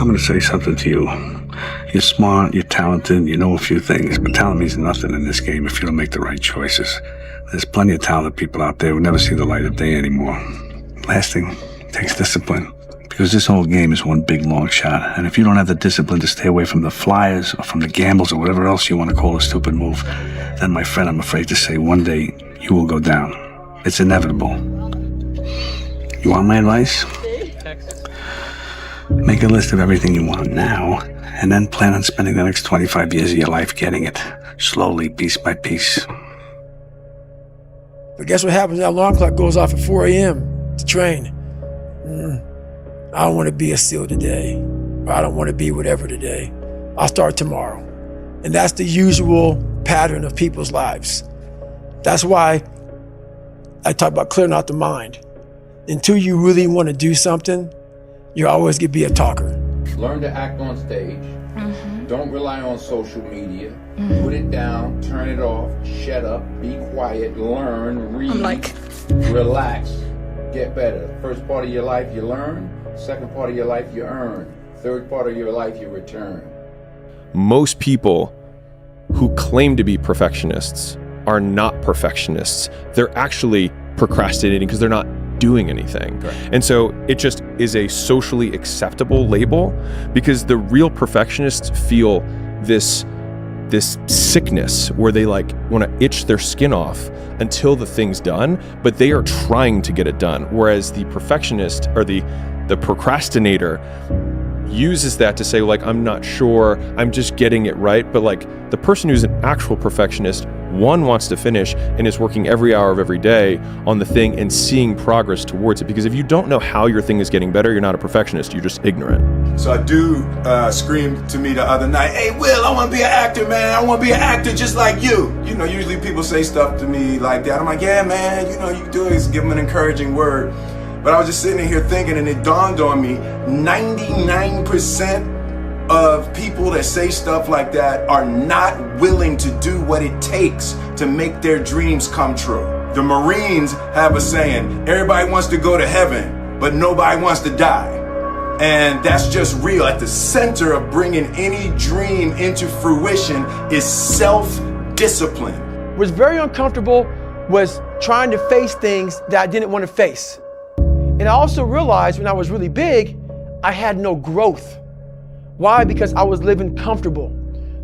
I'm going to say something to you. You're smart, you're talented, you know a few things, but talent means nothing in this game if you don't make the right choices. There's plenty of talented people out there who never see the light of day anymore. Last thing, takes discipline. Because this whole game is one big long shot, and if you don't have the discipline to stay away from the flyers or from the gambles or whatever else you want to call a stupid move, then my friend, I'm afraid to say one day you will go down. It's inevitable. You want my advice? Make a list of everything you want now, and then plan on spending the next 25 years of your life getting it, slowly, piece by piece. But guess what happens? That alarm clock goes off at 4 a.m. to train. I don't want to be a SEAL today, or I don't want to be whatever today. I'll start tomorrow. And that's the usual pattern of people's lives. That's why I talk about clearing out the mind. Until you really want to do something, you're always going to be a talker. Learn to act on stage. Don't rely on social media. Put it down, turn it off, shut up, be quiet, learn, read, relax, get better. First part of your life you learn, second part of your life you earn, third part of your life you return. Most people who claim to be perfectionists are not perfectionists. They're actually procrastinating because they're not doing anything. Right. And so it just is a socially acceptable label, because the real perfectionists feel this sickness where they like want to itch their skin off until the thing's done, but they are trying to get it done. Whereas the perfectionist or the procrastinator uses that to say, like, I'm not sure, I'm just getting it right. But like the person who's an actual perfectionist, one wants to finish and is working every hour of every day on the thing and seeing progress towards it. Because if you don't know how your thing is getting better, you're not a perfectionist, you're just ignorant. So a dude screamed to me the other night, "Hey Will, I want to be an actor, man. I want to be an actor just like you." You know, usually people say stuff to me like that. I'm like, yeah, man, you know, you do is give them an encouraging word. But I was just sitting here thinking, and it dawned on me, 99% of people that say stuff like that are not willing to do what it takes to make their dreams come true. The Marines have a saying, everybody wants to go to heaven, but nobody wants to die. And that's just real. At the center of bringing any dream into fruition is self-discipline. What was very uncomfortable was trying to face things that I didn't want to face. And I also realized when I was really big, I had no growth. Why? Because I was living comfortable.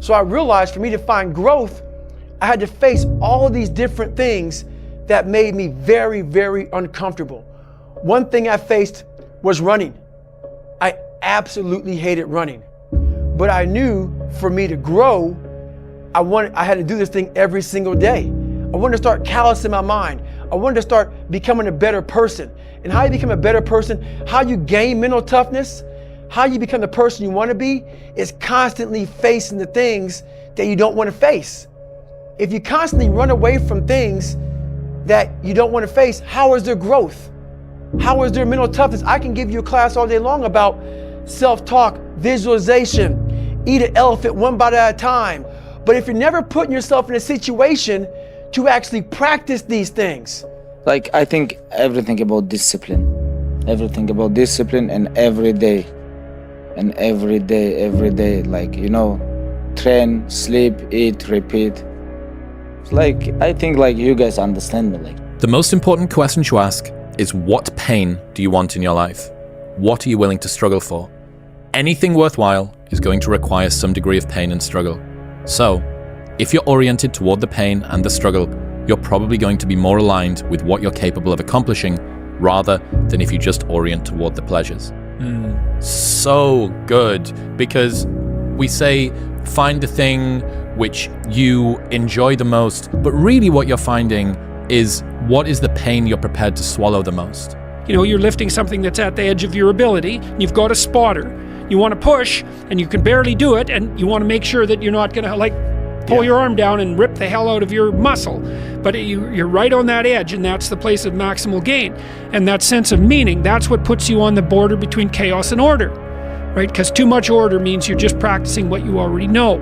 So I realized for me to find growth, I had to face all these different things that made me very, very uncomfortable. One thing I faced was running. I absolutely hated running. But I knew for me to grow, I had to do this thing every single day. I wanted to start callousing my mind. I wanted to start becoming a better person. And how you become a better person, how you gain mental toughness, how you become the person you want to be, is constantly facing the things that you don't want to face. If you constantly run away from things that you don't want to face, how is there growth? How is there mental toughness? I can give you a class all day long about self-talk, visualization, eat an elephant one bite at a time. But if you're never putting yourself in a situation to actually practice these things. Like, I think everything about discipline and every day, like, you know, train, sleep, eat, repeat. Like, I think like you guys understand me. Like, the most important question to ask is, what pain do you want in your life? What are you willing to struggle for? Anything worthwhile is going to require some degree of pain and struggle. So, if you're oriented toward the pain and the struggle, you're probably going to be more aligned with what you're capable of accomplishing rather than if you just orient toward the pleasures. So good, because we say find the thing which you enjoy the most, but really what you're finding is what is the pain you're prepared to swallow the most. You know, you're lifting something that's at the edge of your ability, and you've got a spotter. You want to push, and you can barely do it, and you want to make sure that you're not going to like pull your arm down and rip the hell out of your muscle. But you're right on that edge, and that's the place of maximal gain. And that sense of meaning, that's what puts you on the border between chaos and order, right? Because too much order means you're just practicing what you already know.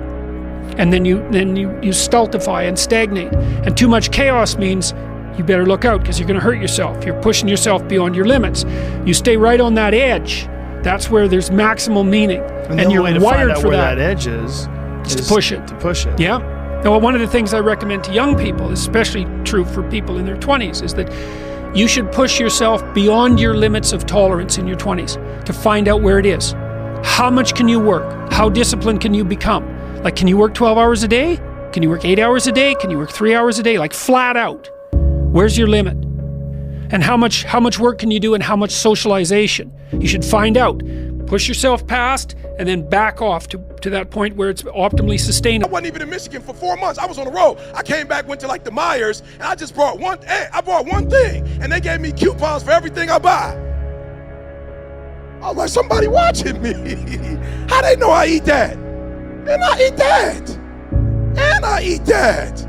And then you stultify and stagnate. And too much chaos means you better look out because you're going to hurt yourself. You're pushing yourself beyond your limits. You stay right on that edge. That's where there's maximal meaning. And the you're only way to wired find out for where that. that edge is To push it. To push it. Yeah. Now, one of the things I recommend to young people, especially true for people in their 20s, is that you should push yourself beyond your limits of tolerance in your 20s to find out where it is. How much can you work? How disciplined can you become? Like, can you work 12 hours a day? Can you work 8 hours a day? Can you work 3 hours a day? Like, flat out. Where's your limit? And how much work can you do, and how much socialization? You should find out. Push yourself past and then back off to that point where it's optimally sustainable. I wasn't even in Michigan for 4 months. I was on the road. I came back, went to like the Myers, and I just brought one thing, and they gave me coupons for everything I buy. I was like, somebody watching me. How they know I eat that? And I eat that. And I eat that.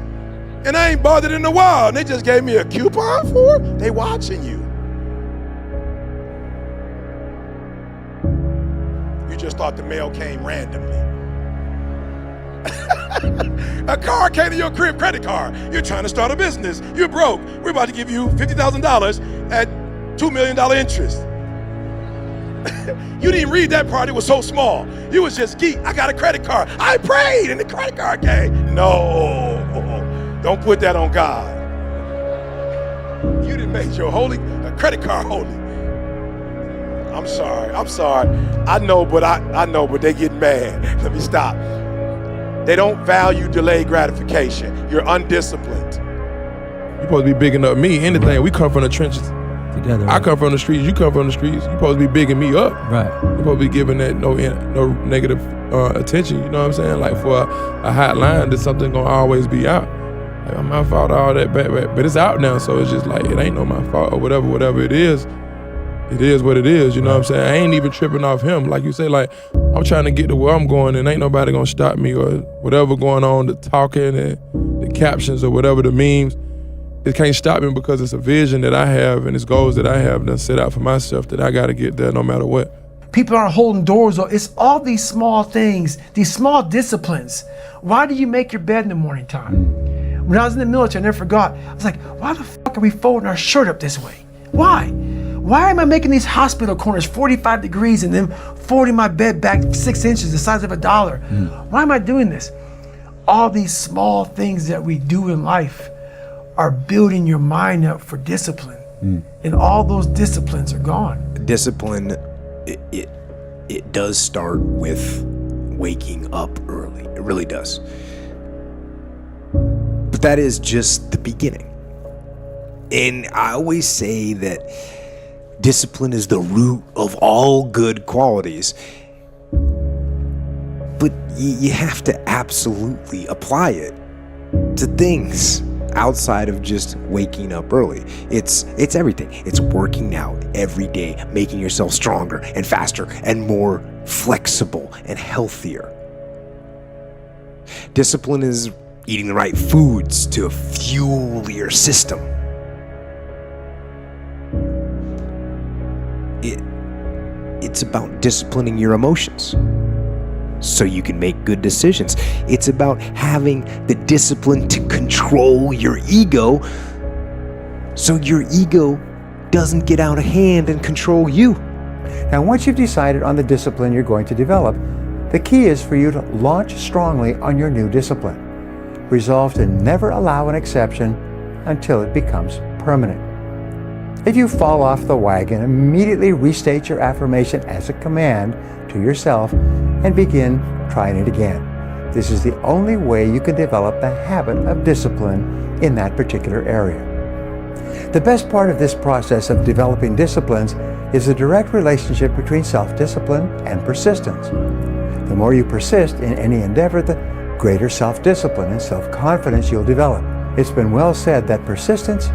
And I ain't bothered in a while. And they just gave me a coupon for it. They watching you. You just thought the mail came randomly. A car came to your crib, credit card. You're trying to start a business. You're broke. We're about to give you $50,000 at $2 million interest. You didn't read that part, it was so small. You was just geek. I got a credit card. I prayed and the credit card came. No, don't put that on God. You didn't make your credit card holy. I'm sorry. I know, but they get mad. Let me stop. They don't value delayed gratification. You're undisciplined. You're supposed to be bigging up me. Anything. We come from the trenches together. Right? I come from the streets. You come from the streets. You're supposed to be bigging me up. Right. You're supposed to be giving that no negative attention. You know what I'm saying? Like for a hot line, there's something gonna always be out. Like, my fault, all that, but it's out now. So it's just like it ain't no my fault or whatever it is. It is what it is, you know what I'm saying? I ain't even tripping off him. Like you say, like, I'm trying to get to where I'm going and ain't nobody gonna stop me or whatever going on, the talking and the captions or whatever the memes. It can't stop me because it's a vision that I have and it's goals that I have done set out for myself that I gotta get there no matter what. People aren't holding doors. It's all these small things, these small disciplines. Why do you make your bed in the morning time? When I was in the military, I never forgot. I was like, why the fuck are we folding our shirt up this way? Why? Why am I making these hospital corners 45 degrees and then folding my bed back 6 inches, the size of $1? Why am I doing this? All these small things that we do in life are building your mind up for discipline. And all those disciplines are gone. Discipline, it does start with waking up early. It really does. But that is just the beginning. And I always say that discipline is the root of all good qualities. But you have to absolutely apply it to things outside of just waking up early. It's everything. It's working out every day, making yourself stronger and faster and more flexible and healthier. Discipline is eating the right foods to fuel your system. It's about disciplining your emotions so you can make good decisions. It's about having the discipline to control your ego so your ego doesn't get out of hand and control you. Now, once you've decided on the discipline you're going to develop, the key is for you to launch strongly on your new discipline. Resolve to never allow an exception until it becomes permanent. If you fall off the wagon, immediately restate your affirmation as a command to yourself and begin trying it again. This is the only way you can develop the habit of discipline in that particular area. The best part of this process of developing disciplines is the direct relationship between self-discipline and persistence. The more you persist in any endeavor, the greater self-discipline and self-confidence you'll develop. It's been well said that persistence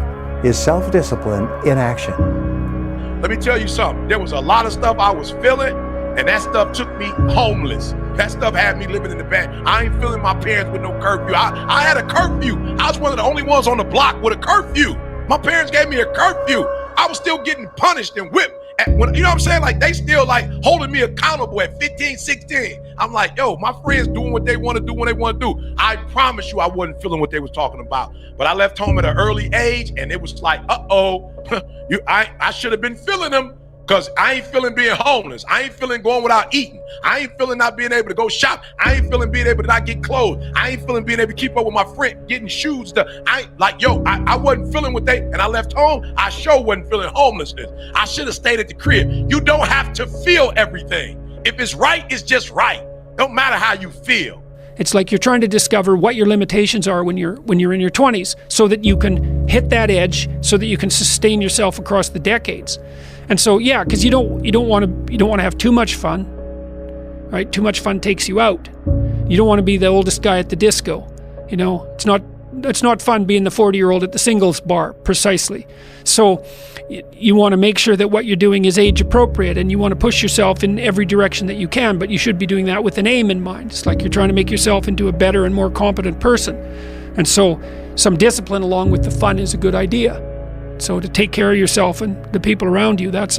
is self-discipline in action. Let me tell you something. There was a lot of stuff I was feeling, and that stuff took me homeless. That stuff had me living in the back. I ain't feeling my parents with no curfew. I had a curfew. I was one of the only ones on the block with a curfew. My parents gave me a curfew. I was still getting punished and whipped. You know what I'm saying? Like, they still like holding me accountable at 15, 16. I'm like, yo, my friends doing what they want to do when they want to do. I promise you I wasn't feeling what they was talking about. But I left home at an early age, and it was like, I should have been feeling them. Because I ain't feeling being homeless. I ain't feeling going without eating. I ain't feeling not being able to go shop. I ain't feeling being able to not get clothes. I ain't feeling being able to keep up with my friend, getting shoes done. I wasn't feeling what and I left home. I sure wasn't feeling homelessness. I should have stayed at the crib. You don't have to feel everything. If it's right, it's just right. Don't matter how you feel. It's like you're trying to discover what your limitations are when you're in your 20s, so that you can hit that edge, so that you can sustain yourself across the decades. And so, yeah, because you don't want to have too much fun, right? Too much fun takes you out. You don't want to be the oldest guy at the disco. You know, it's not fun being the 40-year-old at the singles bar, precisely. So you want to make sure that what you're doing is age appropriate, and you want to push yourself in every direction that you can, but you should be doing that with an aim in mind. It's like you're trying to make yourself into a better and more competent person. And so some discipline along with the fun is a good idea. So to take care of yourself and the people around you, that's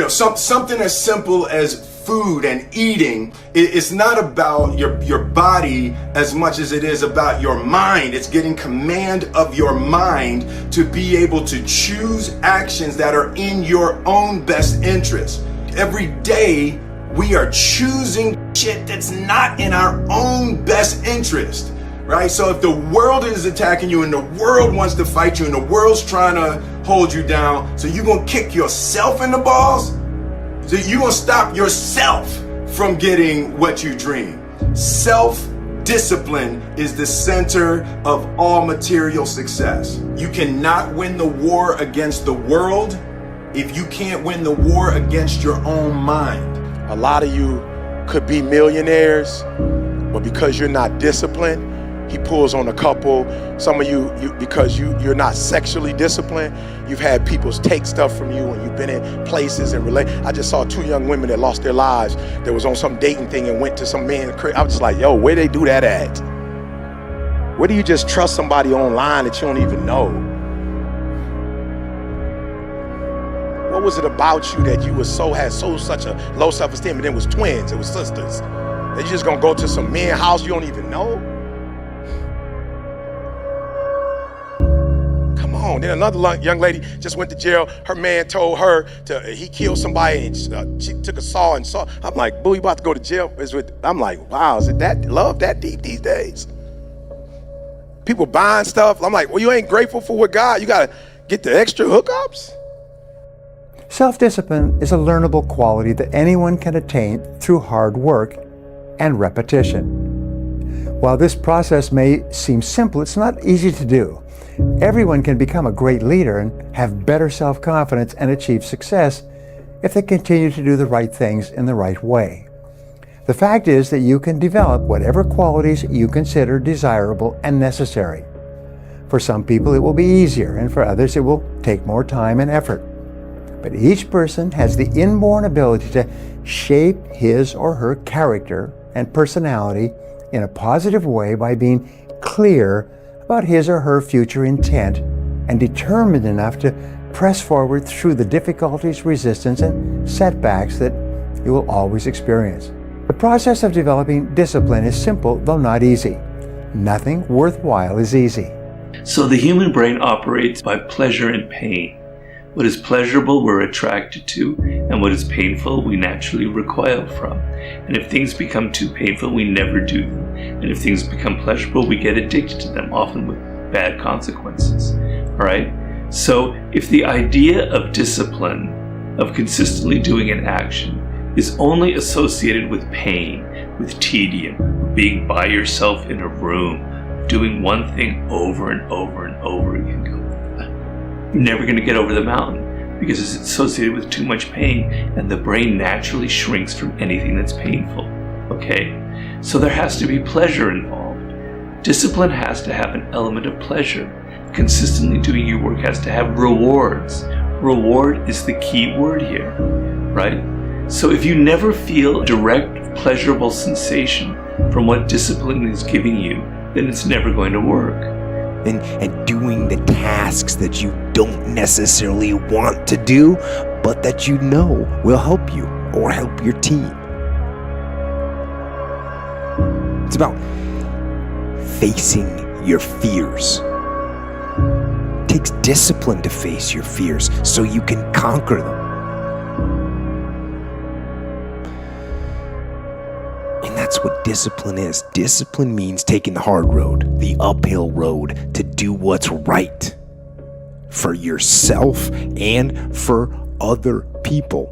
something as simple as food and eating. It's not about your body as much as it is about your mind. It's getting command of your mind to be able to choose actions that are in your own best interest. Every day we are choosing shit that's not in our own best interest. Right? So if the world is attacking you and the world wants to fight you and the world's trying to hold you down, so you're going to kick yourself in the balls? So you're going to stop yourself from getting what you dream. Self-discipline is the center of all material success. You cannot win the war against the world if you can't win the war against your own mind. A lot of you could be millionaires, but because you're not disciplined, he pulls on a couple. Some of you because you're not sexually disciplined, you've had people take stuff from you and you've been in places and relate. I just saw 2 young women that lost their lives. That was on some dating thing and went to some man's crib. I was just like, yo, where they do that at? Where do you just trust somebody online that you don't even know? What was it about you that you had such a low self-esteem, and then it was twins, it was sisters? That you just gonna go to some man's house you don't even know? Then another young lady just went to jail. Her man told her he killed somebody, and she took a saw and saw. I'm like, boo, you about to go to jail? I'm like, wow, is it that love that deep these days? People buying stuff. I'm like, well, you ain't grateful for what God, you gotta get the extra hookups? Self-discipline is a learnable quality that anyone can attain through hard work and repetition. While this process may seem simple, it's not easy to do. Everyone can become a great leader and have better self-confidence and achieve success if they continue to do the right things in the right way. The fact is that you can develop whatever qualities you consider desirable and necessary. For some people it will be easier, and for others it will take more time and effort. But each person has the inborn ability to shape his or her character and personality in a positive way by being clear about his or her future intent and determined enough to press forward through the difficulties, resistance, and setbacks that you will always experience. The process of developing discipline is simple, though not easy. Nothing worthwhile is easy. So the human brain operates by pleasure and pain. What is pleasurable we're attracted to, and what is painful we naturally recoil from. And if things become too painful, we never do them. And if things become pleasurable, we get addicted to them, often with bad consequences. All right? So if the idea of discipline, of consistently doing an action, is only associated with pain, with tedium, with being by yourself in a room, doing one thing over and over and over again, you're never going to get over the mountain, because it's associated with too much pain, and the brain naturally shrinks from anything that's painful. Okay? So there has to be pleasure involved. Discipline has to have an element of pleasure. Consistently doing your work has to have rewards. Reward is the key word here, right? So if you never feel a direct pleasurable sensation from what discipline is giving you, then it's never going to work. And doing the tasks that you don't necessarily want to do, but that you know will help you or help your team. It's about facing your fears. It takes discipline to face your fears so you can conquer them. And that's what discipline is. Discipline means taking the hard road, the uphill road, to do what's right for yourself and for other people.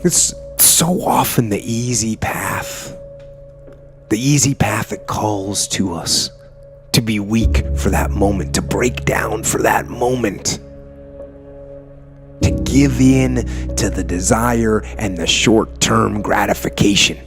It's so often the easy path that calls to us to be weak for that moment, to break down for that moment, to give in to the desire and the short-term gratification.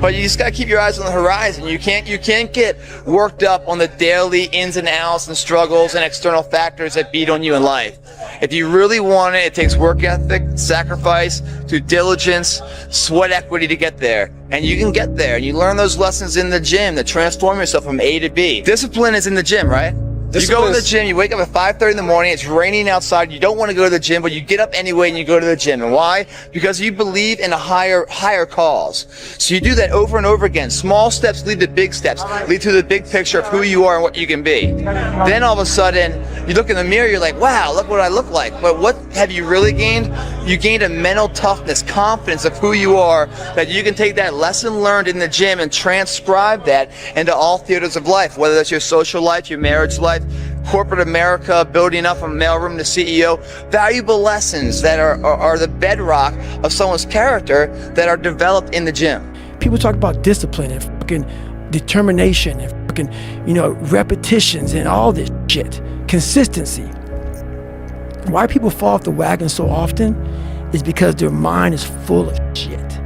But you just gotta keep your eyes on the horizon. You can't get worked up on the daily ins and outs and struggles and external factors that beat on you in life. If you really want it, it takes work ethic, sacrifice, due diligence, sweat equity to get there. And you can get there. And you learn those lessons in the gym to transform yourself from A to B. Discipline is in the gym, right? You go to the gym, you wake up at 5:30 in the morning, it's raining outside, you don't want to go to the gym, but you get up anyway and you go to the gym. And why? Because you believe in a higher cause. So you do that over and over again. Small steps lead to big steps, lead to the big picture of who you are and what you can be. Then all of a sudden, you look in the mirror, you're like, wow, look what I look like. But what have you really gained? You gained a mental toughness, confidence of who you are, that you can take that lesson learned in the gym and transcribe that into all theaters of life, whether that's your social life, your marriage life, corporate America, building up from mailroom to CEO. Valuable lessons that are the bedrock of someone's character that are developed in the gym. People talk about discipline and fucking determination and fucking, repetitions and all this shit. Consistency. Why people fall off the wagon so often is because their mind is full of shit.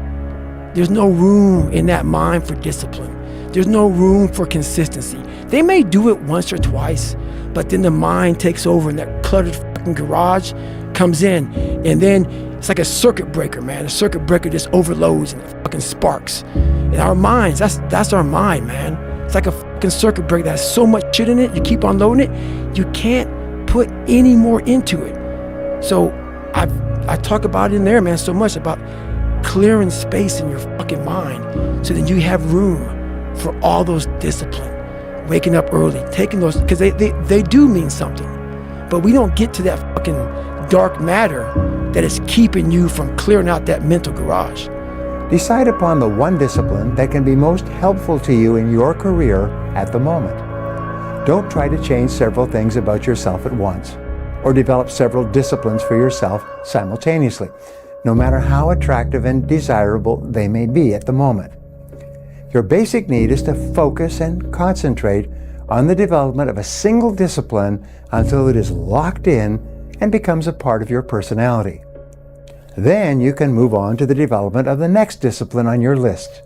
There's no room in that mind for discipline. There's no room for consistency. They may do it once or twice, but then the mind takes over and that cluttered fucking garage comes in, and then it's like a circuit breaker, man. A circuit breaker just overloads and it fucking sparks. And our minds, that's our mind, man. It's like a fucking circuit breaker that has so much shit in it, you keep unloading it, you can't put any more into it. So I talk about it in there, man, so much about clearing space in your fucking mind so that you have room for all those discipline. Waking up early, taking those, because they do mean something. But we don't get to that fucking dark matter that is keeping you from clearing out that mental garage. Decide upon the one discipline that can be most helpful to you in your career at the moment. Don't try to change several things about yourself at once, or develop several disciplines for yourself simultaneously, no matter how attractive and desirable they may be at the moment. Your basic need is to focus and concentrate on the development of a single discipline until it is locked in and becomes a part of your personality. Then you can move on to the development of the next discipline on your list.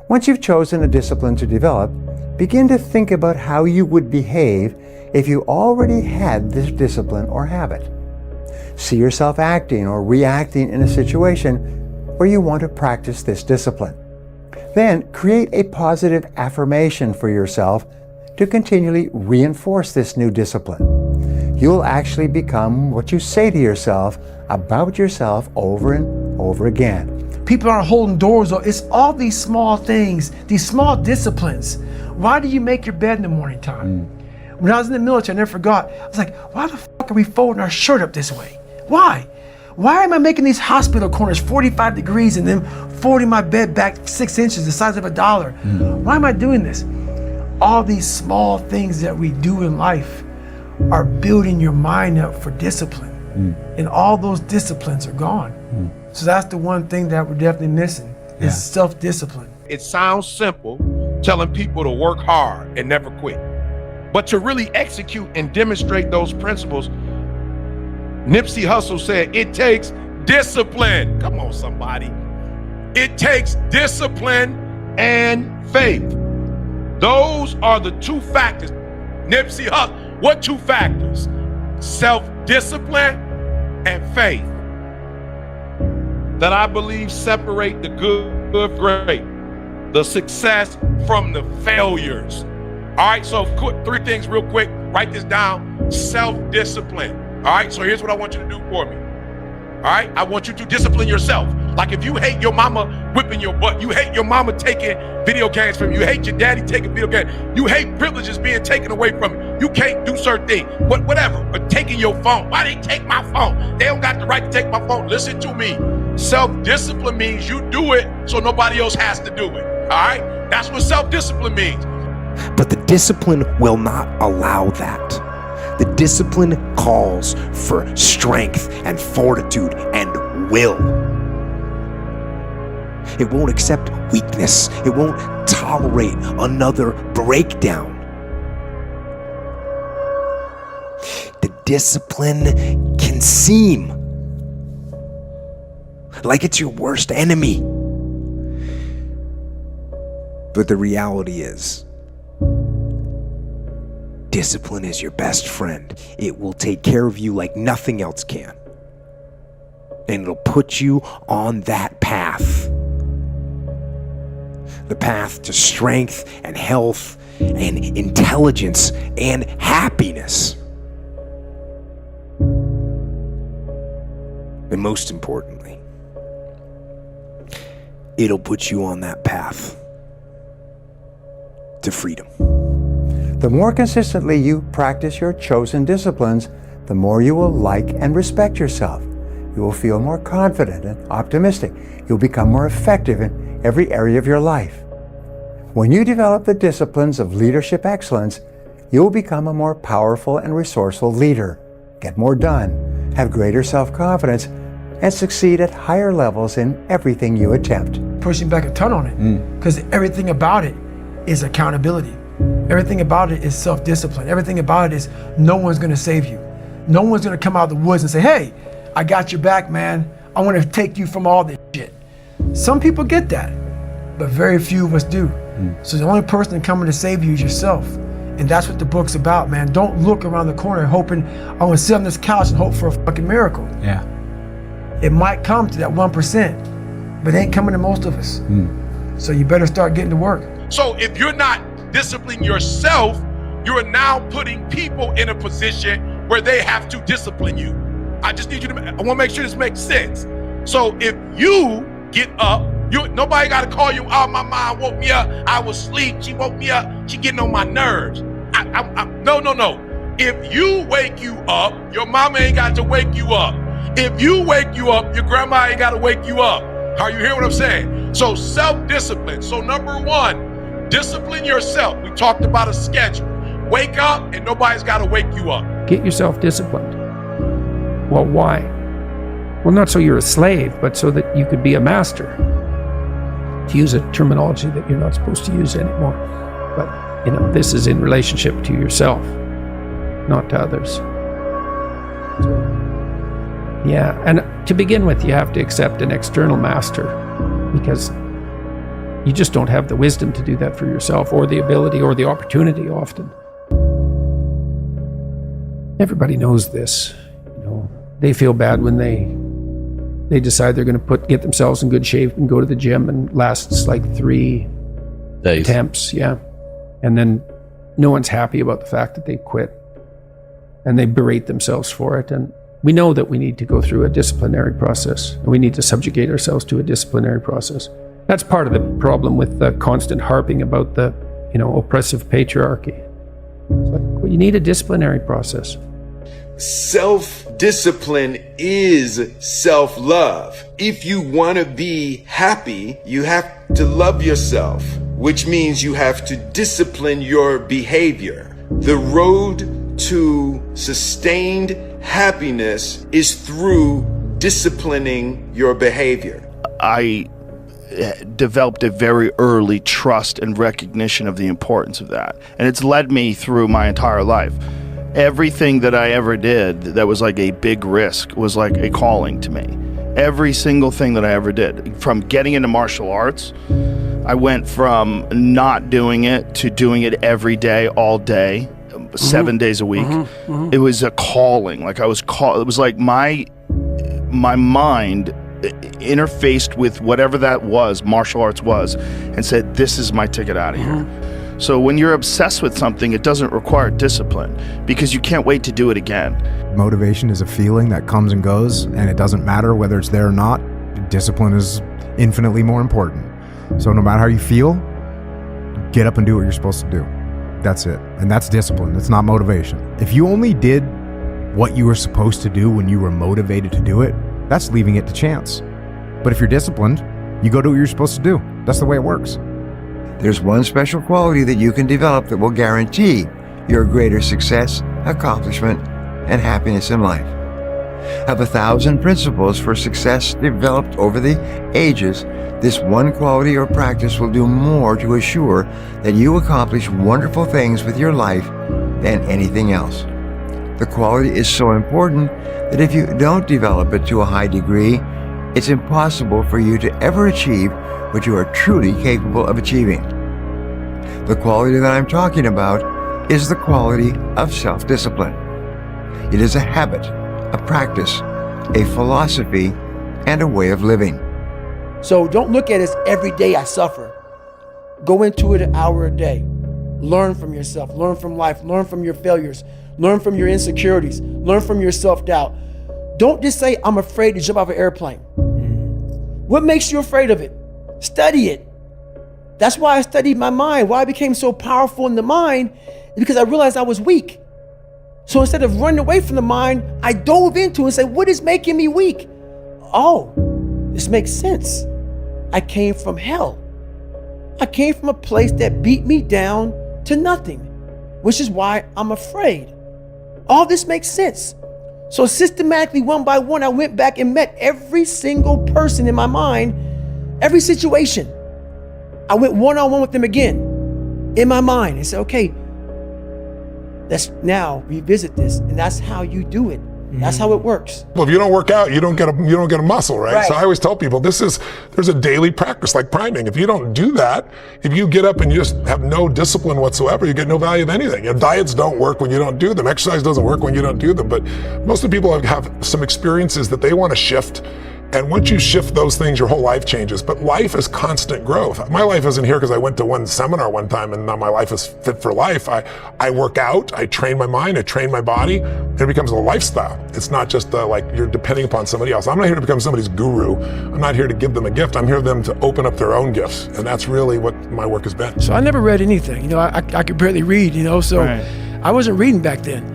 Once you've chosen a discipline to develop, begin to think about how you would behave if you already had this discipline or habit. See yourself acting or reacting in a situation where you want to practice this discipline. Then create a positive affirmation for yourself to continually reinforce this new discipline. You'll actually become what you say to yourself about yourself over and over again. People aren't holding doors. It's all these small things, these small disciplines. Why do you make your bed in the morning time? When I was in the military, I never forgot. I was like, why the fuck are we folding our shirt up this way? Why? Why am I making these hospital corners 45 degrees and then folding my bed back 6 inches, the size of $1? Why am I doing this? All these small things that we do in life are building your mind up for discipline. And all those disciplines are gone. So that's the one thing that we're definitely missing, is self-discipline. It sounds simple, telling people to work hard and never quit. But to really execute and demonstrate those principles, Nipsey Hussle said, it takes discipline. Come on, somebody. It takes discipline and faith. Those are the two factors. Nipsey Hussle, what two factors? Self-discipline and faith, that I believe separate the good from great, the success from the failures. All right, so three things real quick. Write this down. Self-discipline. All right, so here's what I want you to do for me. All right, I want you to discipline yourself. Like if you hate your mama whipping your butt, you hate your mama taking video games from you, you hate your daddy taking video games, you hate privileges being taken away from you, you can't do certain things, whatever, but taking your phone. Why they take my phone? They don't got the right to take my phone. Listen to me. Self-discipline means you do it so nobody else has to do it. All right? That's what self-discipline means. But the discipline will not allow that. The discipline calls for strength and fortitude and will. It won't accept weakness. It won't tolerate another breakdown. The discipline can seem like it's your worst enemy. But the reality is, discipline is your best friend. It will take care of you like nothing else can. And it'll put you on that path. The path to strength and health and intelligence and happiness. And most importantly, it'll put you on that path to freedom. The more consistently you practice your chosen disciplines, the more you will like and respect yourself. You will feel more confident and optimistic. You'll become more effective in every area of your life. When you develop the disciplines of leadership excellence, you will become a more powerful and resourceful leader, get more done, have greater self-confidence, and succeed at higher levels in everything you attempt. Pushing back a ton on it, because everything about it is accountability. Everything about it is self-discipline. Everything about it is no one's gonna save you. No one's gonna come out of the woods and say, hey, I got your back, man. I wanna take you from all this shit. Some people get that, but very few of us do. So the only person coming to save you is yourself. And that's what the book's about, man. Don't look around the corner hoping, I wanna sit on this couch and hope for a fucking miracle. Yeah. It might come to that 1%, but it ain't coming to most of us. So you better start getting to work. So if you're not disciplining yourself, you are now putting people in a position where they have to discipline you. I just need you to, I want to make sure this makes sense. So if you get up, nobody got to call you, oh, my mom woke me up, I was asleep, she woke me up, she getting on my nerves. No. If you wake you up, your mama ain't got to wake you up. If you wake you up, your grandma ain't got to wake you up. Are you hearing what I'm saying? So self-discipline. So number one, discipline yourself. We talked about a schedule. Wake up and nobody's got to wake you up. Get yourself disciplined. Well, why? Well, not so you're a slave, but so that you could be a master. To use a terminology that you're not supposed to use anymore. But, this is in relationship to yourself, not to others. Yeah, and to begin with, you have to accept an external master because you just don't have the wisdom to do that for yourself, or the ability or the opportunity often. Everybody knows this. They feel bad when they decide they're going to get themselves in good shape and go to the gym, and lasts like 3 days. Attempts, yeah. And then no one's happy about the fact that they quit, and they berate themselves for it. And we know that we need to go through a disciplinary process. We need to subjugate ourselves to a disciplinary process. That's part of the problem with the constant harping about the, oppressive patriarchy. It's like, well, you need a disciplinary process. Self-discipline is self-love. If you want to be happy, you have to love yourself, which means you have to discipline your behavior. The road to sustained happiness is through disciplining your behavior. I developed a very early trust and recognition of the importance of that. And it's led me through my entire life. Everything that I ever did that was like a big risk was like a calling to me. Every single thing that I ever did. From getting into martial arts, I went from not doing it to doing it every day, all day, 7 days a week. It was a calling. Like I was called. It was like my mind interfaced with whatever that was, martial arts was, and said, this is my ticket out of here. So when you're obsessed with something, it doesn't require discipline because you can't wait to do it again. Motivation is a feeling that comes and goes, and it doesn't matter whether it's there or not. Discipline is infinitely more important. So no matter how you feel, get up and do what you're supposed to do. That's it. And that's discipline. It's not motivation. If you only did what you were supposed to do when you were motivated to do it, that's leaving it to chance. But if you're disciplined, you go do what you're supposed to do. That's the way it works. There's one special quality that you can develop that will guarantee your greater success, accomplishment, and happiness in life. Of 1,000 principles for success developed over the ages, this one quality or practice will do more to assure that you accomplish wonderful things with your life than anything else. The quality is so important that if you don't develop it to a high degree, it's impossible for you to ever achieve what you are truly capable of achieving. The quality that I'm talking about is the quality of self-discipline. It is a habit, a practice, a philosophy, and a way of living. So don't look at it as every day I suffer. Go into it an hour a day. Learn from yourself, learn from life, learn from your failures, learn from your insecurities, learn from your self-doubt. Don't just say, I'm afraid to jump off an airplane. What makes you afraid of it? Study it. That's why I studied my mind. Why I became so powerful in the mind is because I realized I was weak. So instead of running away from the mind, I dove into it and said, what is making me weak? Oh, this makes sense. I came from hell. I came from a place that beat me down to nothing, which is why I'm afraid. All this makes sense. So systematically, one by one, I went back and met every single person in my mind, every situation. I went one-on-one with them again in my mind and said, okay, let's now revisit this. And that's how you do it. That's how it works. Well, if you don't work out, you don't get a muscle, right? So I always tell people there's a daily practice like priming. If you don't do that, if you get up and you just have no discipline whatsoever, you get no value of anything. Your diets don't work when you don't do them. Exercise doesn't work when you don't do them. But most of the people have some experiences that they want to shift. And once you shift those things, your whole life changes. But life is constant growth. My life isn't here because I went to one seminar one time and now my life is fit for life. I work out, I train my mind, I train my body, and it becomes a lifestyle. It's not just like you're depending upon somebody else. I'm not here to become somebody's guru. I'm not here to give them a gift. I'm here for them to open up their own gifts. And that's really what my work has been. So I never read anything. I could barely read, so I wasn't reading back then.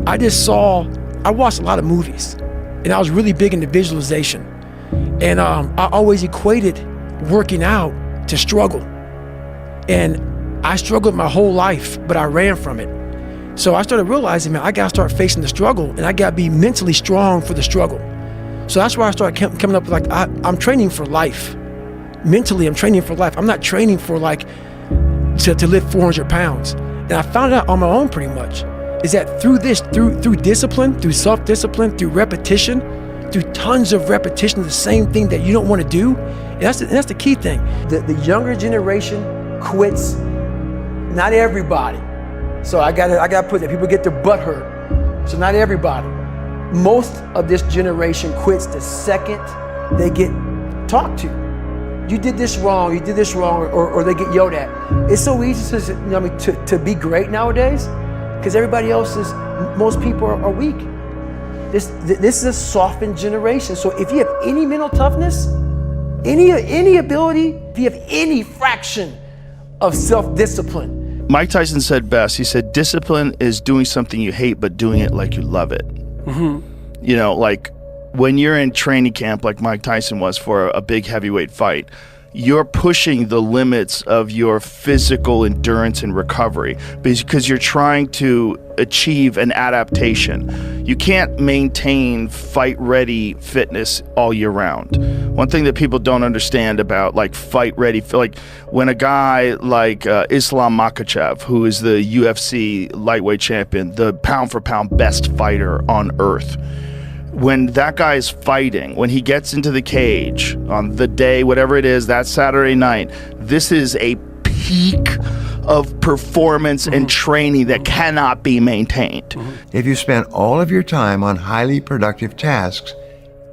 I watched a lot of movies and I was really big into visualization. And I always equated working out to struggle. And I struggled my whole life, but I ran from it. So I started realizing, man, I gotta start facing the struggle and I gotta be mentally strong for the struggle. So that's where I started coming up with I'm training for life. Mentally, I'm training for life. I'm not training for to lift 400 pounds. And I found out on my own pretty much, is that through discipline, through self-discipline, through repetition, through tons of repetition of the same thing that you don't want to do. And that's the key thing. The younger generation quits. Not everybody. So I gotta put that. People get their butt hurt. So not everybody. Most of this generation quits the second they get talked to. You did this wrong, or they get yelled at. It's so easy to be great nowadays because most people are weak. This is a softened generation. So if you have any mental toughness, any ability, if you have any fraction of self-discipline. Mike Tyson said best. He said, discipline is doing something you hate, but doing it like you love it. Mm-hmm. Like when you're in training camp, like Mike Tyson was for a big heavyweight fight, you're pushing the limits of your physical endurance and recovery because you're trying to achieve an adaptation. You can't maintain fight-ready fitness all year round. One thing that people don't understand about fight-ready, like when a guy like Islam Makhachev, who is the UFC lightweight champion, the pound-for-pound best fighter on earth, when that guy is fighting, when he gets into the cage on the day, whatever it is, that Saturday night, this is a peak of performance and training that cannot be maintained. If you spend all of your time on highly productive tasks,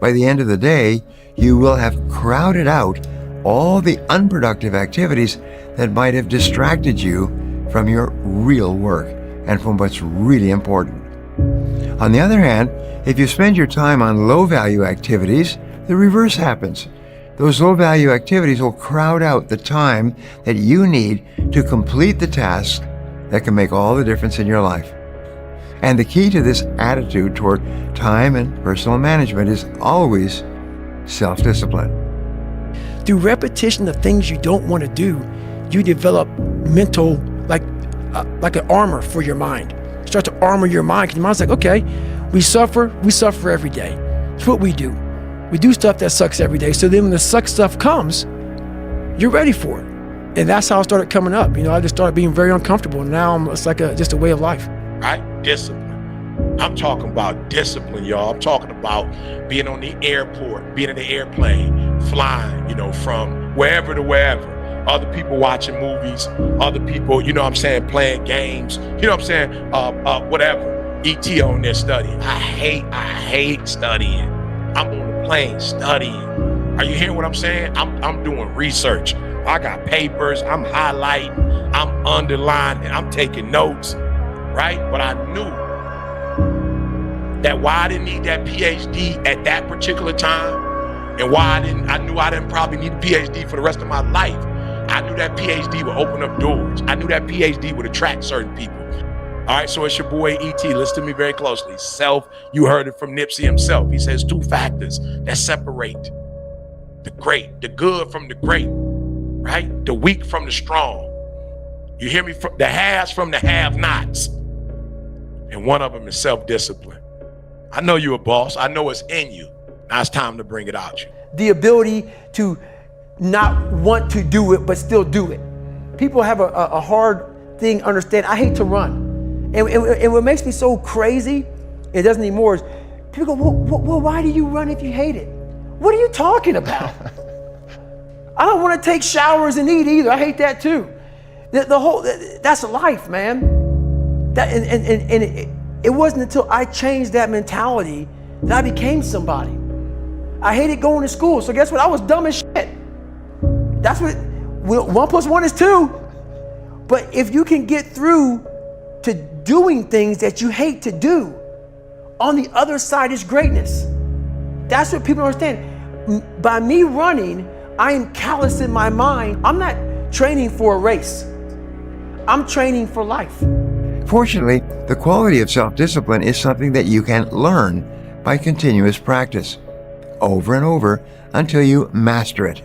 by the end of the day, you will have crowded out all the unproductive activities that might have distracted you from your real work and from what's really important. On the other hand, if you spend your time on low-value activities, the reverse happens. Those low-value activities will crowd out the time that you need to complete the tasks that can make all the difference in your life. And the key to this attitude toward time and personal management is always self-discipline. through repetition of things you don't want to do, you develop mental, like an armor for your mind. You start to armor your mind, because your mind's like, okay, we suffer every day. It's what we do. We do stuff that sucks every day. So then when the suck stuff comes, you're ready for it. And that's how I started coming up. I just started being very uncomfortable. And now it's like just a way of life. Right? Discipline. I'm talking about discipline, y'all. I'm talking about being on the airport, being in the airplane, flying, from wherever to wherever. Other people watching movies, other people, playing games, whatever. ET on there studying. I hate studying. I'm on the plane studying. Are you hearing what I'm saying? I'm doing research. I got papers, I'm highlighting, I'm underlining, I'm taking notes, right? But I knew that why I didn't need that PhD at that particular time, and why I knew I didn't probably need a PhD for the rest of my life. I knew that PhD would open up doors. I knew that PhD would attract certain people. All right, so it's your boy E.T. Listen to me very closely. Self, you heard it from Nipsey himself. He says 2 factors that separate the great, the good from the great, right? The weak from the strong. You hear me? The haves from the have-nots. And one of them is self-discipline. I know you're a boss. I know it's in you. Now it's time to bring it out you. The ability to not want to do it, but still do it. People have a hard thing understand. I hate to run. And what makes me so crazy, it doesn't anymore, is people go, well, why do you run if you hate it? What are you talking about? I don't want to take showers and eat either. I hate that too. That's life, man. It wasn't until I changed that mentality that I became somebody. I hated going to school, so guess what? I was dumb as shit. That's what 1 + 1 is 2. But if you can get through to doing things that you hate to do, on the other side is greatness. That's what people don't understand. By me running, I am callous in my mind. I'm not training for a race. I'm training for life. Fortunately, the quality of self-discipline is something that you can learn by continuous practice, over and over, until you master it.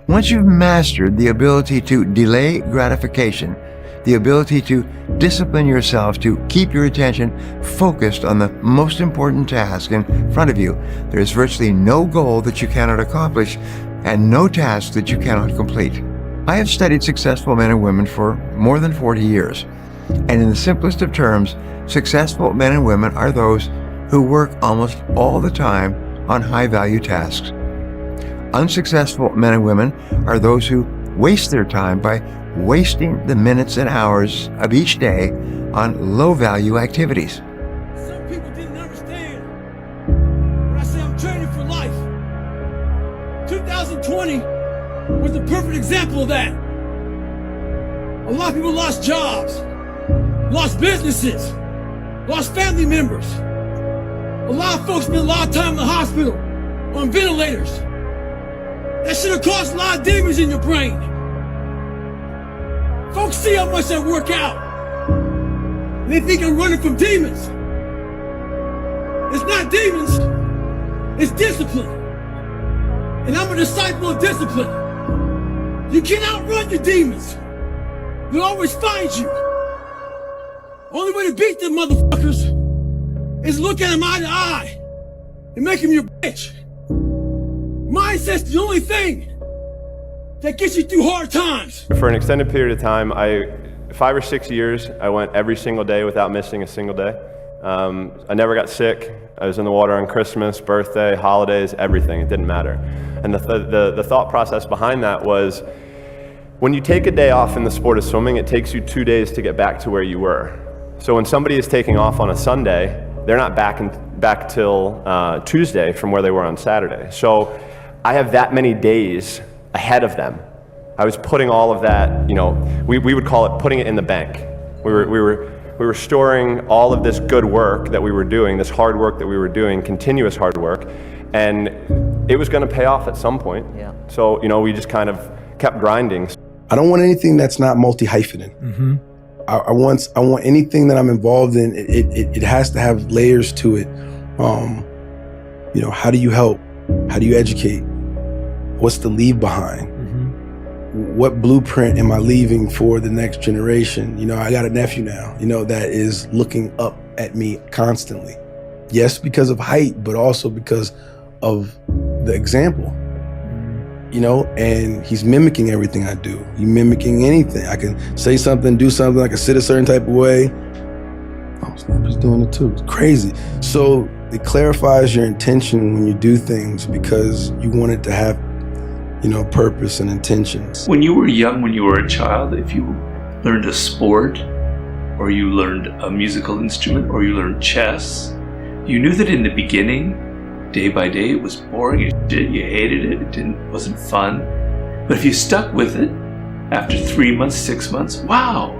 Once you've mastered the ability to delay gratification, the ability to discipline yourself to keep your attention focused on the most important task in front of you, there is virtually no goal that you cannot accomplish and no task that you cannot complete. I have studied successful men and women for more than 40 years. And in the simplest of terms, successful men and women are those who work almost all the time on high-value tasks. Unsuccessful men and women are those who waste their time by wasting the minutes and hours of each day on low-value activities. Some people didn't understand when I say I'm training for life. 2020 was the perfect example of that. A lot of people lost jobs, lost businesses, lost family members. A lot of folks spent a lot of time in the hospital on ventilators. That should have caused a lot of damage in your brain. Folks see how much I work out. And they think I'm running from demons. It's not demons, it's discipline. And I'm a disciple of discipline. You can't outrun your demons. They'll always find you. Only way to beat them motherfuckers is look at them eye to eye and make them your bitch. Mindset's the only thing that gets you through hard times. For an extended period of time, 5 or 6 years, I went every single day without missing a single day. I never got sick. I was in the water on Christmas, birthday, holidays, everything. It didn't matter. And the thought process behind that was, when you take a day off in the sport of swimming, it takes you 2 days to get back to where you were. So when somebody is taking off on a Sunday, they're not back till Tuesday from where they were on Saturday. So I have that many days ahead of them. I was putting all of that, we would call it putting it in the bank. We were storing all of this good work that we were doing, this hard work that we were doing, continuous hard work, and it was going to pay off at some point. Yeah. So, we just kind of kept grinding. I don't want anything that's not multi-hyphenate. Mm-hmm. I want anything that I'm involved in, it has to have layers to it. How do you help? How do you educate? what's the leave behind? What blueprint am I leaving for the next generation? You know, I got a nephew now, you know, that is looking up at me constantly. Yes, because of height, but also because of the example, you know, and he's mimicking everything I do. He's mimicking anything. I can say something, do something, I can sit a certain type of way. Oh, snap, he's doing it too. It's crazy. So it clarifies your intention when you do things because you want it to have, you know, purpose and intentions. When you were young, when you were a child, if you learned a sport, or you learned a musical instrument, or you learned chess, you knew that in the beginning, day by day, it was boring as shit, you hated it, wasn't fun. But if you stuck with it, after 3 months, 6 months, wow,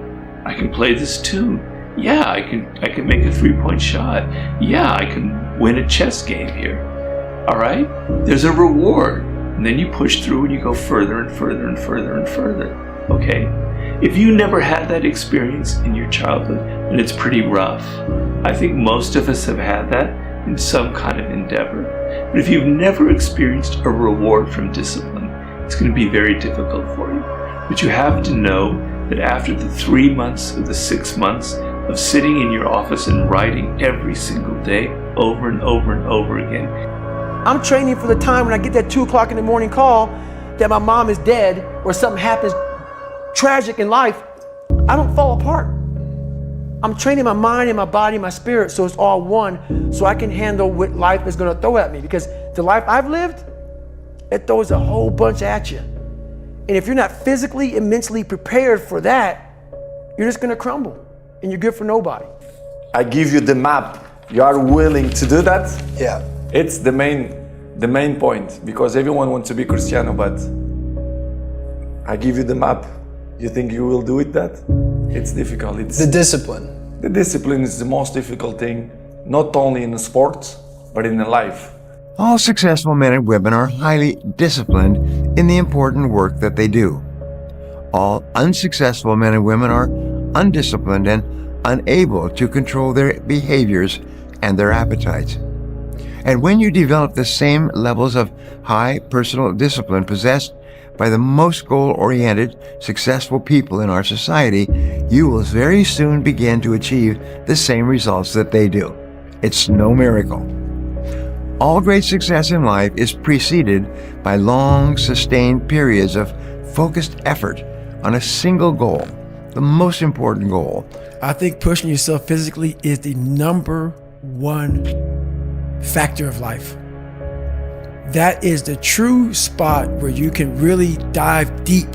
I can play this tune. Yeah, I can make a 3-point shot. Yeah, I can win a chess game here. All right? There's a reward. And then you push through and you go further and further and further and further, okay? If you never had that experience in your childhood, then it's pretty rough. I think most of us have had that in some kind of endeavor. But if you've never experienced a reward from discipline, it's going to be very difficult for you. But you have to know that after the 3 months or the 6 months of sitting in your office and writing every single day over and over and over again, I'm training for the time when I get that 2 o'clock in the morning call that my mom is dead or something happens tragic in life. I don't fall apart. I'm training my mind and my body and my spirit so it's all one, so I can handle what life is gonna throw at me, because the life I've lived, it throws a whole bunch at you. And if you're not physically and mentally prepared for that, you're just gonna crumble and you're good for nobody. I give you the map. You are willing to do that? Yeah. It's the main point, because everyone wants to be Cristiano, but I give you the map. You think you will do it that? It's difficult. It's the discipline. The discipline is the most difficult thing, not only in sports, but in life. All successful men and women are highly disciplined in the important work that they do. All unsuccessful men and women are undisciplined and unable to control their behaviors and their appetites. And when you develop the same levels of high personal discipline possessed by the most goal-oriented, successful people in our society, you will very soon begin to achieve the same results that they do. It's no miracle. All great success in life is preceded by long, sustained periods of focused effort on a single goal, the most important goal. I think pushing yourself physically is the number one factor of life. That is the true spot where you can really dive deep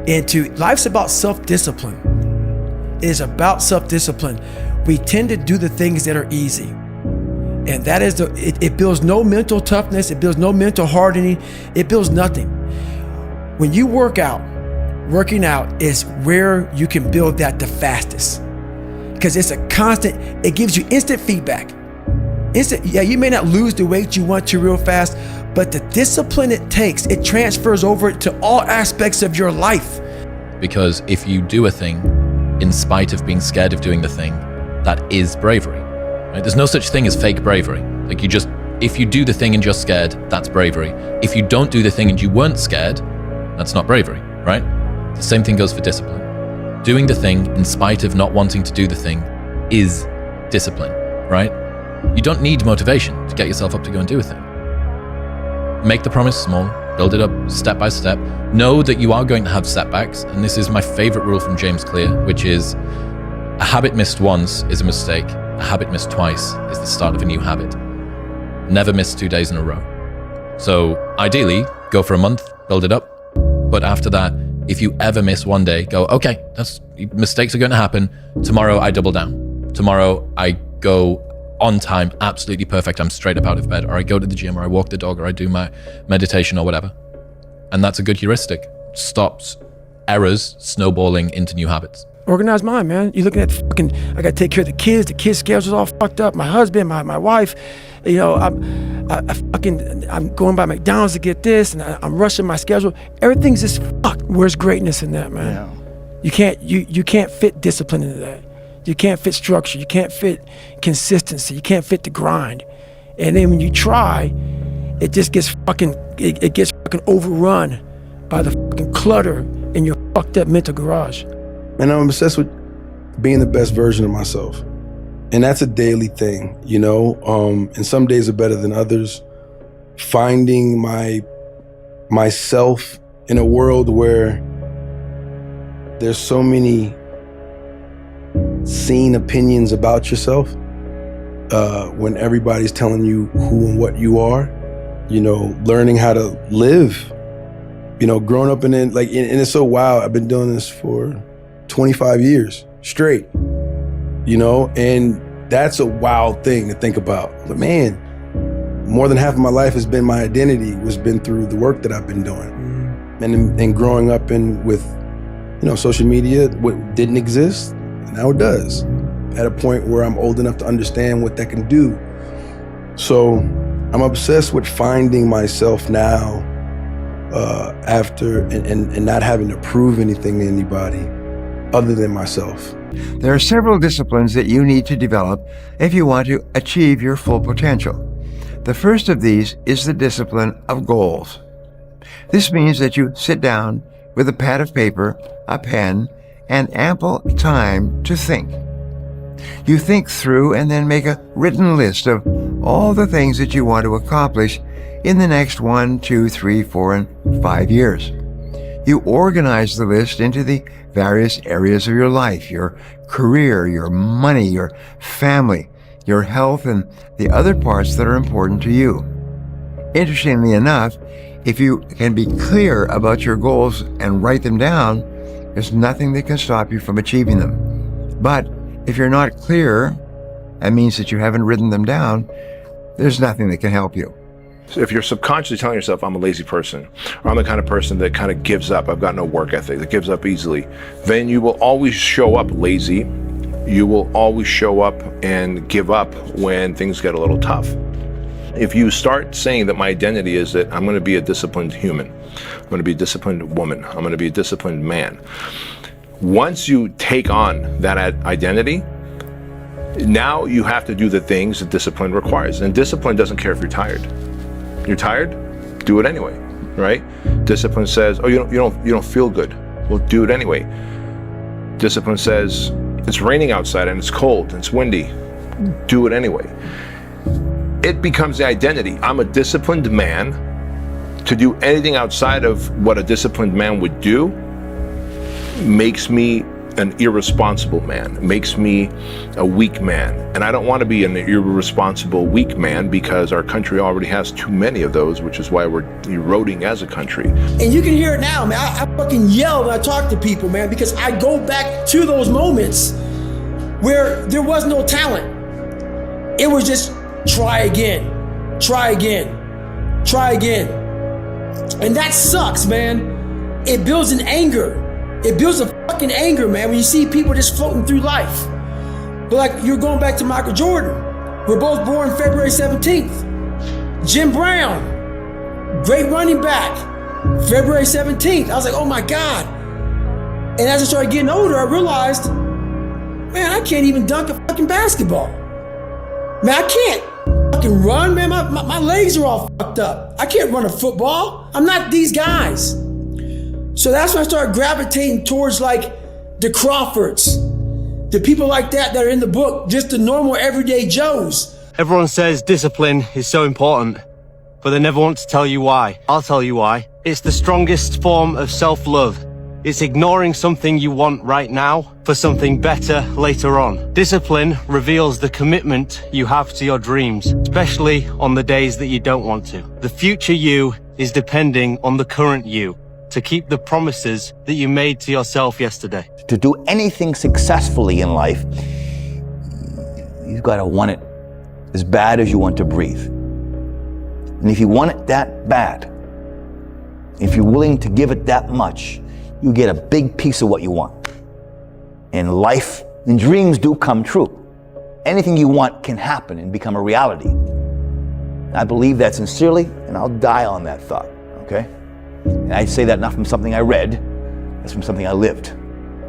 into. Life's about self-discipline. It is about self-discipline. We tend to do the things that are easy. And that is it builds no mental toughness, it builds no mental hardening, it builds nothing. When you work out, working out is where you can build that the fastest. Because it's a constant, it gives you instant feedback. Yeah, you may not lose the weight you want to real fast, but the discipline it takes, it transfers over to all aspects of your life. Because if you do a thing in spite of being scared of doing the thing, that is bravery. Right? There's no such thing as fake bravery. Like if you do the thing and you're scared, that's bravery. If you don't do the thing and you weren't scared, that's not bravery, right? The same thing goes for discipline. Doing the thing in spite of not wanting to do the thing is discipline, right? You don't need motivation to get yourself up to go and do a thing. Make the promise small, build it up step by step. Know that you are going to have setbacks, and this is my favorite rule from James Clear, which is a habit missed once is a mistake. A habit missed twice is the start of a new habit. Never miss 2 days in a row. So ideally, go for a month, build it up. But after that, if you ever miss one day, go, okay, mistakes are going to happen. Tomorrow I double down. Tomorrow I go on time, absolutely perfect. I'm straight up out of bed, or I go to the gym, or I walk the dog, or I do my meditation or whatever. And that's a good heuristic. Stops errors snowballing into new habits. Organized mind, man. You're looking at I gotta take care of the kids schedule's all fucked up. My husband, my wife, you know, I'm going by McDonald's to get this, and I'm rushing my schedule. Everything's just fucked. Where's greatness in that, man? Yeah. You can't fit discipline into that. You can't fit structure. You can't fit consistency. You can't fit the grind. And then when you try, it just gets fucking fucking overrun by the fucking clutter in your fucked up mental garage. And I'm obsessed with being the best version of myself. And that's a daily thing, you know? And some days are better than others. Finding myself in a world where there's so many seen opinions about yourself, when everybody's telling you who and what you are, you know, learning how to live, you know, growing up and it's so wild. I've been doing this for 25 years straight, you know, and that's a wild thing to think about. But man, more than half of my life has been my identity, was been through the work that I've been doing. And growing up with, you know, social media, what didn't exist, now it does. At a point where I'm old enough to understand what that can do. So I'm obsessed with finding myself now, after and not having to prove anything to anybody other than myself. There are several disciplines that you need to develop if you want to achieve your full potential. The first of these is the discipline of goals. This means that you sit down with a pad of paper, a pen, and ample time to think. You think through and then make a written list of all the things that you want to accomplish in the next 1, 2, 3, 4, and 5 years. You organize the list into the various areas of your life, your career, your money, your family, your health, and the other parts that are important to you. Interestingly enough, if you can be clear about your goals and write them down, there's nothing that can stop you from achieving them. But if you're not clear, that means that you haven't written them down, there's nothing that can help you. So if you're subconsciously telling yourself, I'm a lazy person, or I'm the kind of person that kind of gives up, I've got no work ethic, that gives up easily, then you will always show up lazy. You will always show up and give up when things get a little tough. If you start saying that my identity is that I'm going to be a disciplined human, I'm going to be a disciplined woman, I'm going to be a disciplined man. Once you take on that identity, now you have to do the things that discipline requires. And discipline doesn't care if you're tired. You're tired? Do it anyway, right? Discipline says, oh, you don't feel good. Well, do it anyway. Discipline says, it's raining outside and it's cold and it's windy. Do it anyway. It becomes the identity. I'm a disciplined man. To do anything outside of what a disciplined man would do makes me an irresponsible man, makes me a weak man. And I don't want to be an irresponsible, weak man, because our country already has too many of those, which is why we're eroding as a country. And you can hear it now, man. I fucking yell when I talk to people, man, because I go back to those moments where there was no talent. It was just try again, try again, try again. And that sucks, man. It builds an anger. It builds a fucking anger, man, when you see people just floating through life. But like, you're going back to Michael Jordan. We're both born February 17th. Jim Brown, great running back, February 17th. I was like, oh my God. And as I started getting older, I realized, man, I can't even dunk a fucking basketball. Man, I can't fucking run, man. My legs are all fucked up. I can't run a football. I'm not these guys. So that's when I started gravitating towards like the Crawfords, the people like that are in the book, just the normal everyday Joes. Everyone says discipline is so important, but they never want to tell you why. I'll tell you why. It's the strongest form of self-love. It's ignoring something you want right now for something better later on. Discipline reveals the commitment you have to your dreams, especially on the days that you don't want to. The future you is depending on the current you to keep the promises that you made to yourself yesterday. To do anything successfully in life, you've got to want it as bad as you want to breathe. And if you want it that bad, if you're willing to give it that much, you get a big piece of what you want. And life and dreams do come true. Anything you want can happen and become a reality. I believe that sincerely, and I'll die on that thought, okay? And I say that not from something I read, it's from something I lived.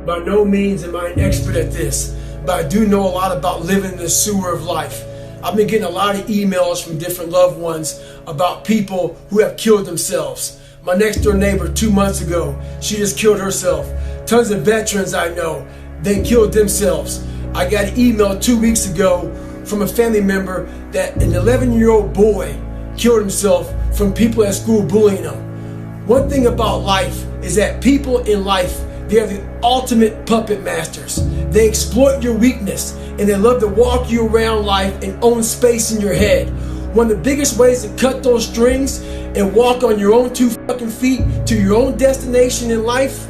By no means am I an expert at this, but I do know a lot about living in the sewer of life. I've been getting a lot of emails from different loved ones about people who have killed themselves. My next door neighbor 2 months ago, she just killed herself. Tons of veterans I know, they killed themselves. I got an email 2 weeks ago from a family member that an 11-year-old boy killed himself from people at school bullying him. One thing about life is that people in life, they are the ultimate puppet masters. They exploit your weakness and they love to walk you around life and own space in your head. One of the biggest ways to cut those strings and walk on your own 2 fucking feet to your own destination in life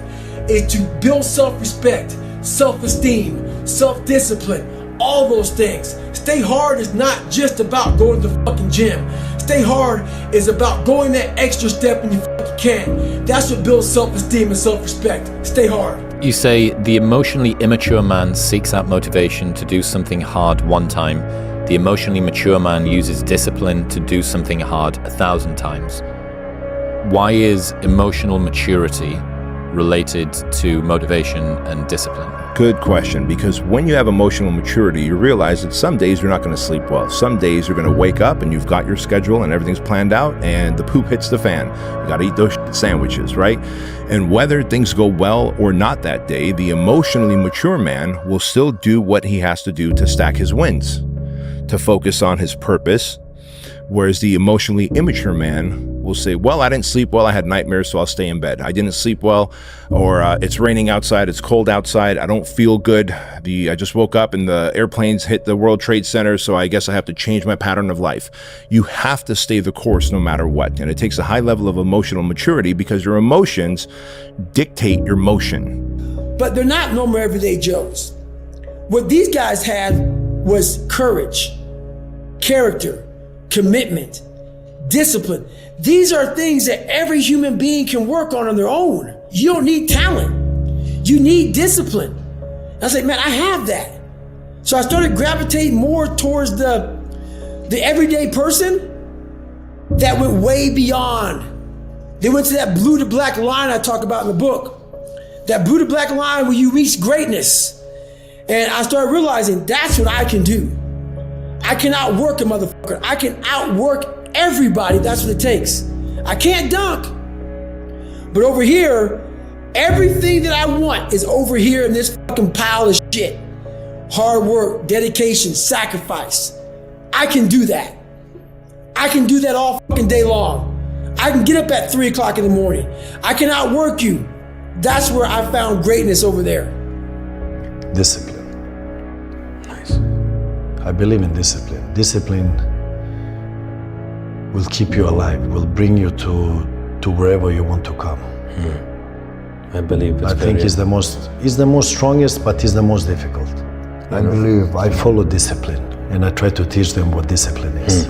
is to build self-respect, self-esteem, self-discipline, all those things. Stay hard is not just about going to the fucking gym. Stay hard is about going that extra step when you fucking can. That's what builds self-esteem and self-respect. Stay hard. You say the emotionally immature man seeks out motivation to do something hard one time. The emotionally mature man uses discipline to do something hard 1,000 times. Why is emotional maturity related to motivation and discipline? Good question, because when you have emotional maturity, you realize that some days you're not going to sleep well. Some days you're going to wake up and you've got your schedule and everything's planned out and the poop hits the fan. You got to eat those sandwiches, right? And whether things go well or not that day, the emotionally mature man will still do what he has to do to stack his wins, to focus on his purpose. Whereas the emotionally immature man will say, well, I didn't sleep well, I had nightmares, so I'll stay in bed. I didn't sleep well, or it's raining outside, it's cold outside, I don't feel good. I just woke up and the airplanes hit the World Trade Center, so I guess I have to change my pattern of life. You have to stay the course no matter what. And it takes a high level of emotional maturity because your emotions dictate your motion. But they're not normal everyday Joes. What these guys had was courage, character, commitment, discipline. These are things that every human being can work on their own. You don't need talent. You need discipline. I was like, man, I have that. So I started gravitating more towards the everyday person that went way beyond. They went to that blue to black line I talk about in the book. That blue to black line where you reach greatness. And I started realizing that's what I can do. I can outwork a motherfucker. I can outwork everybody. That's what it takes. I can't dunk. But over here, everything that I want is over here in this fucking pile of shit. Hard work, dedication, sacrifice. I can do that. I can do that all fucking day long. I can get up at 3 o'clock in the morning. I can outwork you. That's where I found greatness over there. Discipline. I believe in discipline. Discipline will keep you alive, will bring you to wherever you want to come. I believe I think it's the most strongest, but it's the most difficult. I follow discipline, and I try to teach them what discipline is.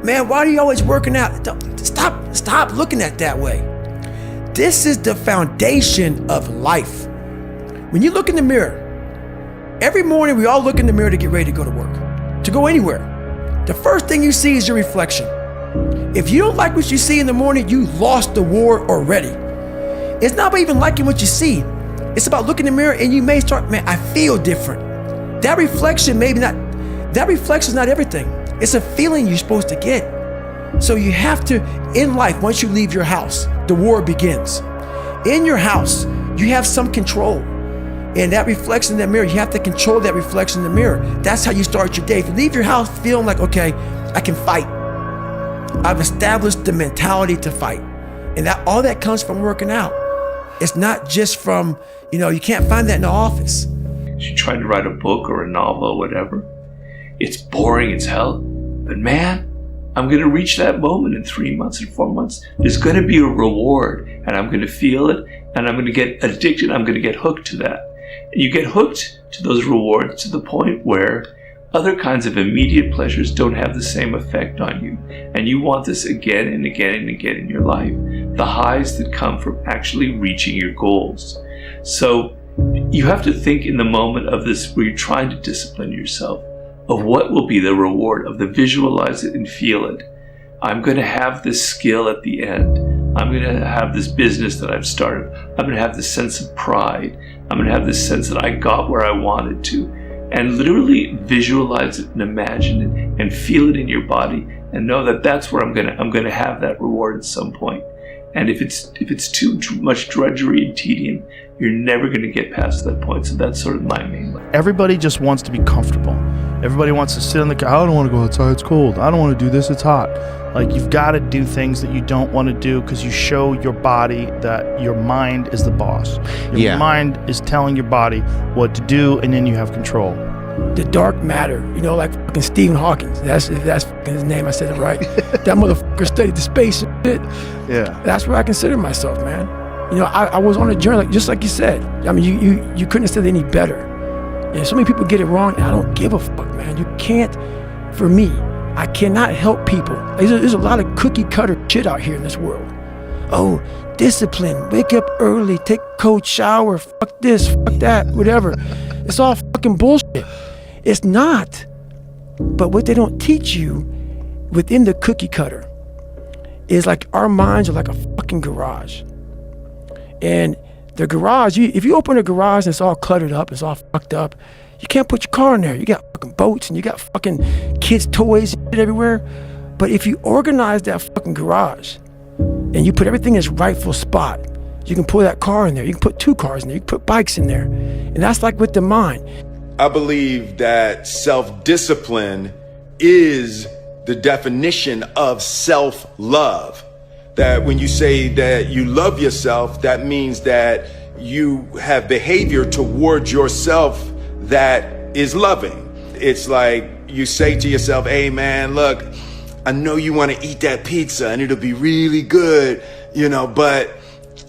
Man, why are you always working out? Stop looking at it that way. This is the foundation of life. When you look in the mirror, every morning we all look in the mirror to get ready to go to work, to go anywhere. The first thing you see is your reflection. If you don't like what you see in the morning, you lost the war already. It's not about even liking what you see. It's about looking in the mirror and you may start, man, I feel different. That reflection is not everything. It's a feeling you're supposed to get. So you have to, in life, once you leave your house, the war begins. In your house, you have some control. And that reflection in that mirror, you have to control that reflection in the mirror. That's how you start your day. If you leave your house feeling like, okay, I can fight. I've established the mentality to fight. And that all that comes from working out. It's not just from, you can't find that in the office. You're trying to write a book or a novel or whatever. It's boring as hell. But man, I'm going to reach that moment in 3 months and 4 months. There's going to be a reward and I'm going to feel it and I'm going to get addicted. I'm going to get hooked to that. And you get hooked to those rewards to the point where other kinds of immediate pleasures don't have the same effect on you. And you want this again and again and again in your life. The highs that come from actually reaching your goals. So you have to think in the moment of this where you're trying to discipline yourself of what will be the reward of the visualize it and feel it. I'm going to have this skill at the end. I'm going to have this business that I've started. I'm going to have this sense of pride. I'm going to have this sense that I got where I wanted to. And literally visualize it and imagine it and feel it in your body and know that that's where I'm going to have that reward at some point. And if it's too much drudgery and tedium, you're never going to get past that point. So that's sort of my main line. Everybody just wants to be comfortable. Everybody wants to sit on the couch. I don't want to go outside, it's cold. I don't want to do this, it's hot. Like, you've got to do things that you don't want to do because you show your body that your mind is the boss. Your mind is telling your body what to do, and then you have control. The dark matter, you know, like fucking Stephen Hawking. That's fucking his name. I said it right. That motherfucker studied the space and shit. Yeah. That's where I consider myself, man. You know, I was on a journey, just like you said. I mean, you couldn't have said it any better. And so many people get it wrong, and I don't give a fuck, man. You can't, for me, I cannot help people. There's a lot of cookie cutter shit out here in this world. Oh, discipline, wake up early, take a cold shower, fuck this, fuck that, whatever. It's all fucking bullshit. It's not. But what they don't teach you within the cookie cutter is like our minds are like a fucking garage. And the garage, if you open a garage and it's all cluttered up, it's all fucked up, you can't put your car in there. You got fucking boats and you got fucking kids' toys and shit everywhere. But if you organize that fucking garage and you put everything in its rightful spot, you can pull that car in there. You can put 2 cars in there. You can put bikes in there. And that's like with the mind. I believe that self-discipline is the definition of self-love. That when you say that you love yourself, that means that you have behavior towards yourself that is loving. It's like you say to yourself, hey man, look, I know you want to eat that pizza and it'll be really good, you know, but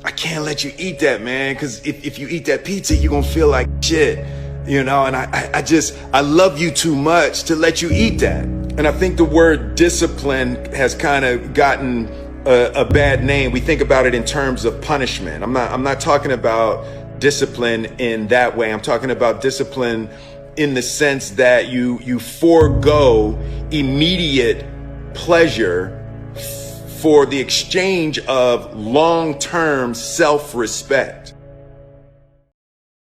I can't let you eat that, man, because if you eat that pizza, you're going to feel like shit, you know, and I love you too much to let you eat that. And I think the word discipline has kind of gotten a bad name. We think about it in terms of punishment. I'm not talking about discipline in that way. I'm talking about discipline in the sense that you forego immediate pleasure for the exchange of long-term self-respect.